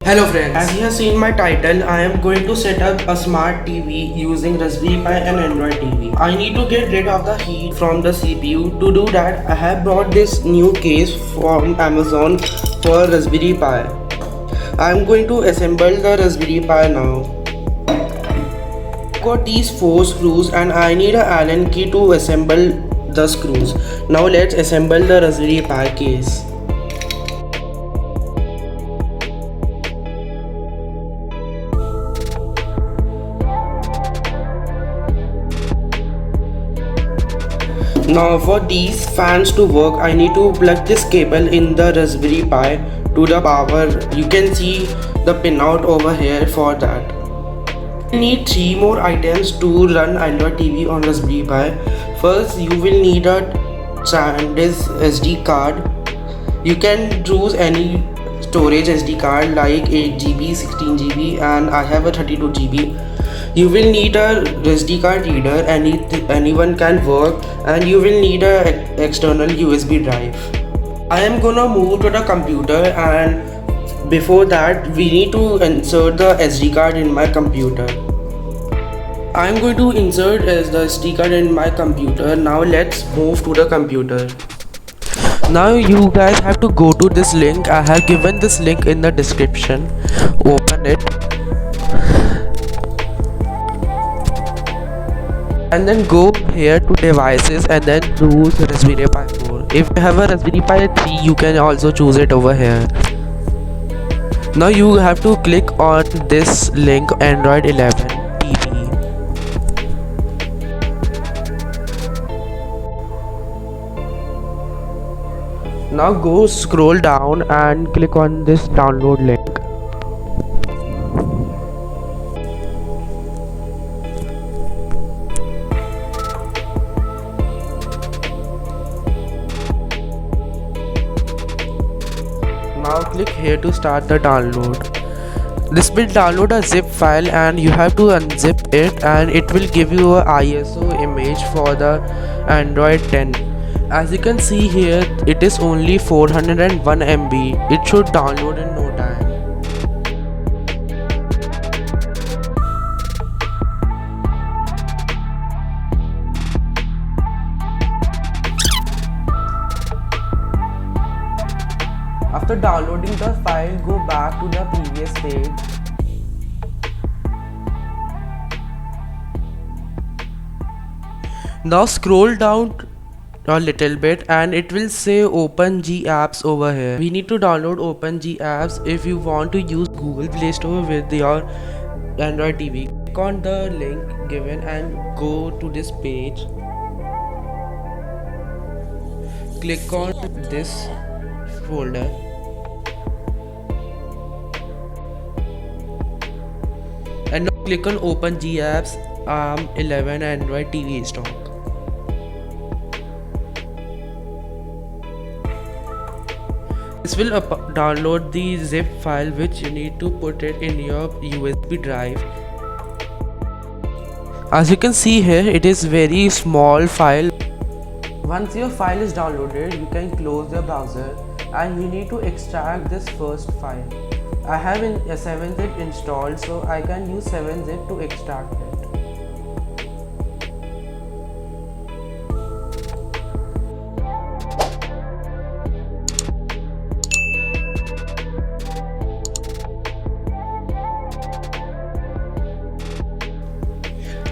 Hello friends, as you have seen my title, I am going to set up a smart TV using Raspberry Pi and Android TV. I need to get rid of the heat from the CPU. To do that, I have bought this new case from Amazon for Raspberry Pi. I am going to assemble the Raspberry Pi now. Got these 4 screws and I need an Allen key to assemble the screws. Now let's assemble the Raspberry Pi case. Now for these fans to work, I need to plug this cable in the Raspberry Pi to the power. You can see the pinout over here for that. You need 3 more items to run Android TV on Raspberry Pi. First, you will need a SanDisk SD card. You can choose any storage SD card like 8GB, 16GB, and I have a 32GB. You will need a SD card reader, anyone can work, and you will need a external USB drive. I am gonna move to the computer, and before that we need to insert the SD card in my computer. I am going to insert the SD card in my computer. Now let's move to the computer. Now you guys have to go to this link. I have given this link in the description. Open it and then go here to devices and then choose Raspberry Pi 4. If you have a Raspberry Pi 3, you can also choose it over here. Now you have to click on this link, Android 11 TV. Now go scroll down and click on this download link. Now click here to start the download. This will download a zip file and you have to unzip it, and it will give you a ISO image for the Android 10. As you can see here, it is only 401 MB. It should download in no time. After downloading the file, go back to the previous page. Now scroll down a little bit and it will say OpenGApps over here. We need to download OpenGApps if you want to use Google Play Store with your Android TV. Click on the link given and go to this page. Click on this folder. And now click on OpenGApps ARM11 Android TV stock. This will download the zip file which you need to put it in your USB drive. As you can see here, it is very small file. Once your file is downloaded, you can close the browser and you need to extract this first file. I have a 7-zip installed, so I can use 7-zip to extract it.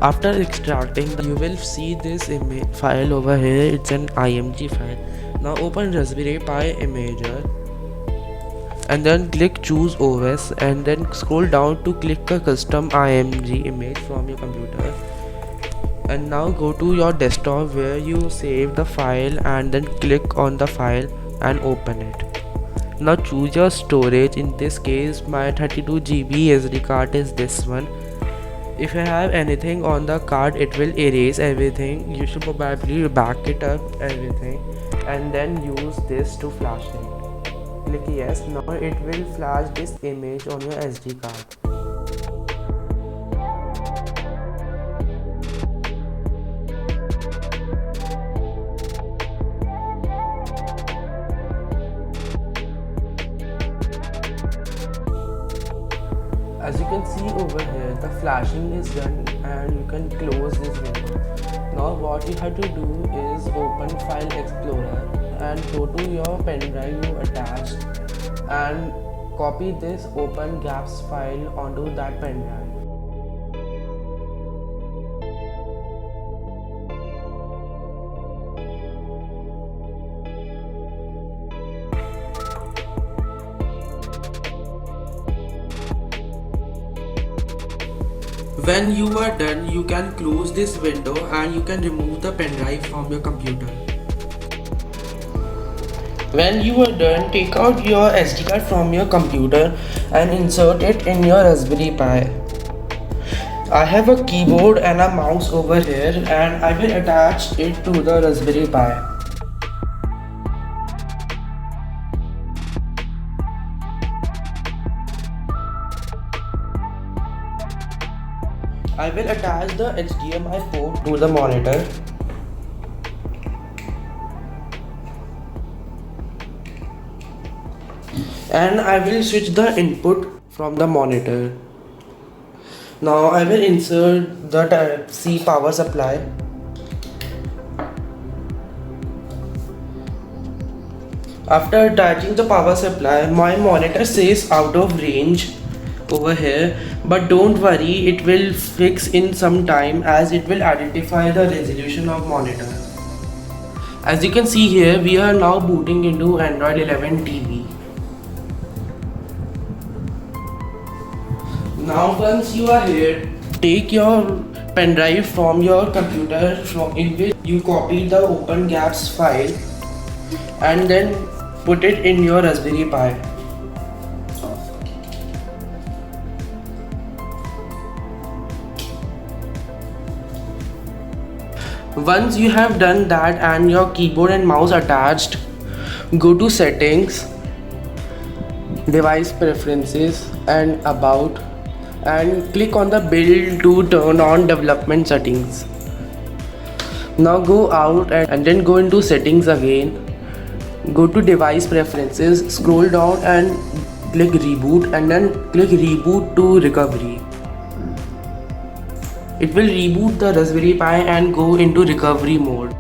After extracting, you will see this image file over here. It's an IMG file. Now open Raspberry Pi Imager and then click choose OS and then scroll down to click a custom IMG image from your computer, and now go to your desktop where you save the file and then click on the file and open it. Now choose your storage. In this case my 32GB SD card is this one. If you have anything on the card, it will erase everything. You should probably back it up everything and then use this to flash it. Click yes. Now it will flash this image on your SD card. can see over here, the flashing is done and you can close this window. Now what you have to do is open File Explorer and go to your pen drive you attached and copy this open gaps file onto that pen drive. When you are done, you can close this window and you can remove the pen drive from your computer. When you are done, take out your SD card from your computer and insert it in your Raspberry Pi. I have a keyboard and a mouse over here and I will attach it to the Raspberry Pi. I will attach the HDMI port to the monitor. And I will switch the input from the monitor. Now I will insert the Type-C power supply. After attaching the power supply, my monitor says out of range over here, but don't worry, it will fix in some time as it will identify the resolution of monitor. As you can see here, we are now booting into Android 11 TV. Now once you are here, take your pen drive from your computer in which you copy the open gaps file and then put it in your Raspberry Pi. Once you have done that and your keyboard and mouse attached, go to Settings, Device Preferences and About and click on the Build to turn on Development Settings. Now go out and then go into Settings again. Go to Device Preferences, scroll down and click Reboot and then click Reboot to Recovery. It will reboot the Raspberry Pi and go into recovery mode.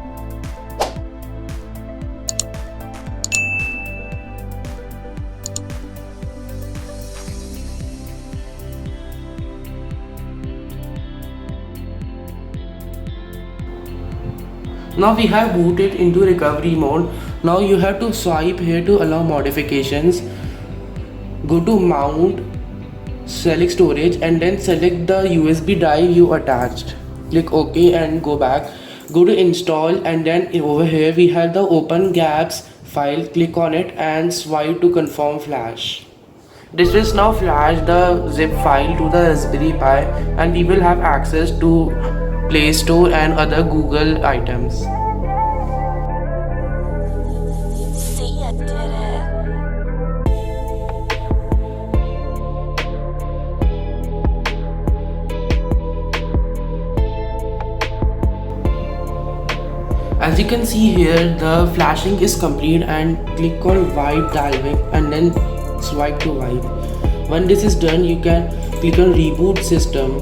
Now we have booted into recovery mode. Now you have to swipe here to allow modifications. Go to Mount, select storage and then select the USB drive you attached. Click OK and go back. Go to install and then over here we have the open gaps file. Click on it and swipe to confirm flash. This will now flash the zip file to the Raspberry Pi and we will have access to Play Store and other Google items. See, I did it. As you can see here, the flashing is complete and click on wipe dialog and then swipe to wipe. When this is done, you can click on reboot system.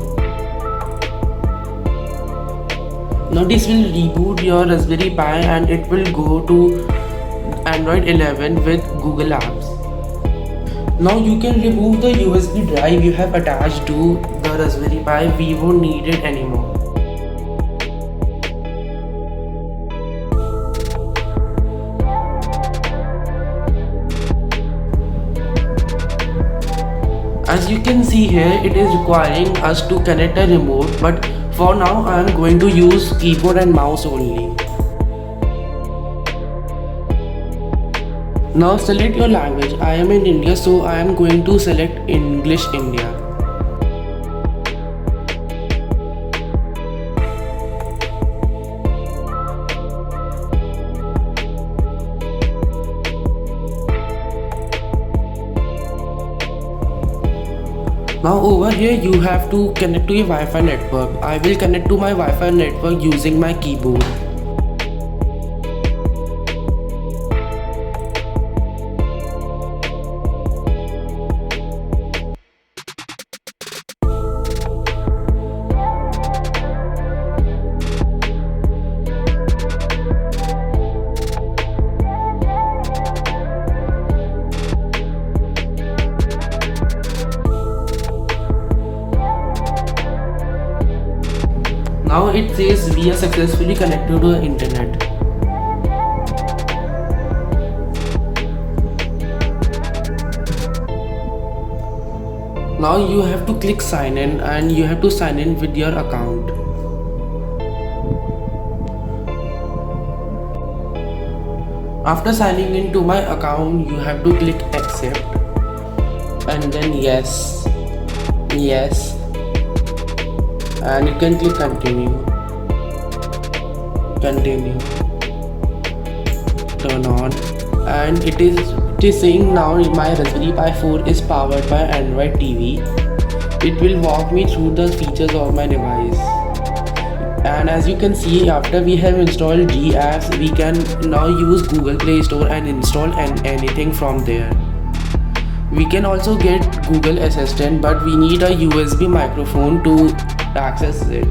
Now this will reboot your Raspberry Pi and it will go to Android 11 with Google Apps. Now you can remove the USB drive you have attached to the Raspberry Pi. We won't need it anymore. As you can see here, it is requiring us to connect a remote, but for now I am going to use keyboard and mouse only. Now select your language. I am in India, so I am going to select English India. Now over here you have to connect to your Wi-Fi network. I will connect to my Wi-Fi network using my keyboard. Now it says we are successfully connected to the internet. Now you have to click sign in and you have to sign in with your account. After signing into my account, you have to click accept and then yes, and you can click continue, turn on, and it is saying now my Raspberry Pi 4 is powered by Android TV. It will walk me through the features of my device. And as you can see, after we have installed G apps, we can now use Google Play Store and install anything from there. We can also get Google Assistant, but we need a USB microphone to access it.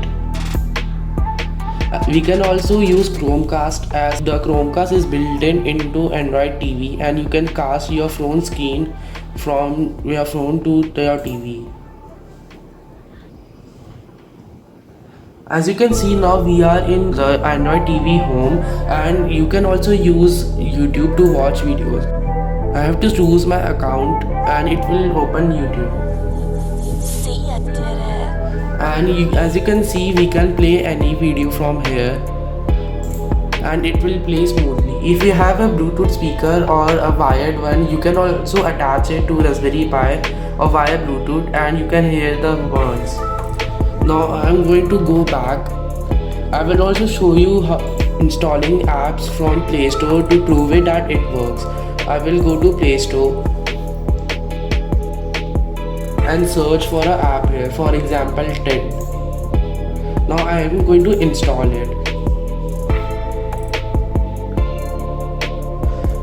We can also use Chromecast, as the Chromecast is built into Android TV and you can cast your phone screen from your phone to your TV. As you can see, now we are in the Android TV home and you can also use YouTube to watch videos. I have to choose my account and it will open YouTube. See, I did it. And as you can see, we can play any video from here and it will play smoothly. If you have a Bluetooth speaker or a wired one, you can also attach it to Raspberry Pi or via Bluetooth and you can hear the words. Now I am going to go back. I will also show you how installing apps from Play Store to prove it that it works. I will go to Play Store and search for an app here, for example TED. Now I am going to install it.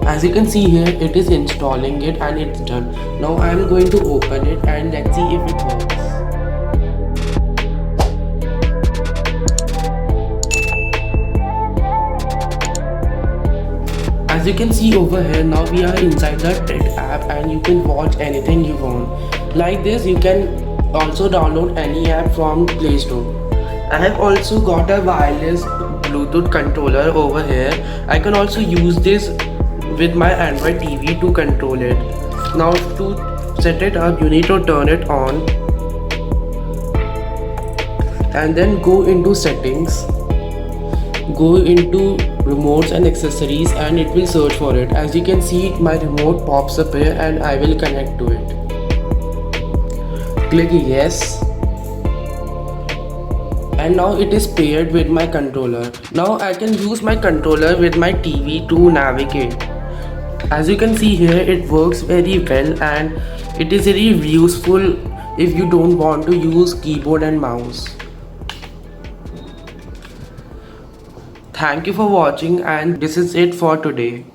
As you can see here, it is installing it and it's done. Now I am going to open it and let's see if it works. As you can see over here, now we are inside the TED app and you can watch anything you want. Like this, you can also download any app from Play Store. I have also got a wireless Bluetooth controller over here. I can also use this with my Android TV to control it. Now to set it up, you need to turn it on and then go into settings, go into remotes and accessories and it will search for it. As you can see, my remote pops up here and I will connect to it. Click yes and now it is paired with my controller. Now I can use my controller with my TV to navigate. As you can see here, it works very well and it is very useful if you don't want to use keyboard and mouse. Thank you for watching and this is it for today.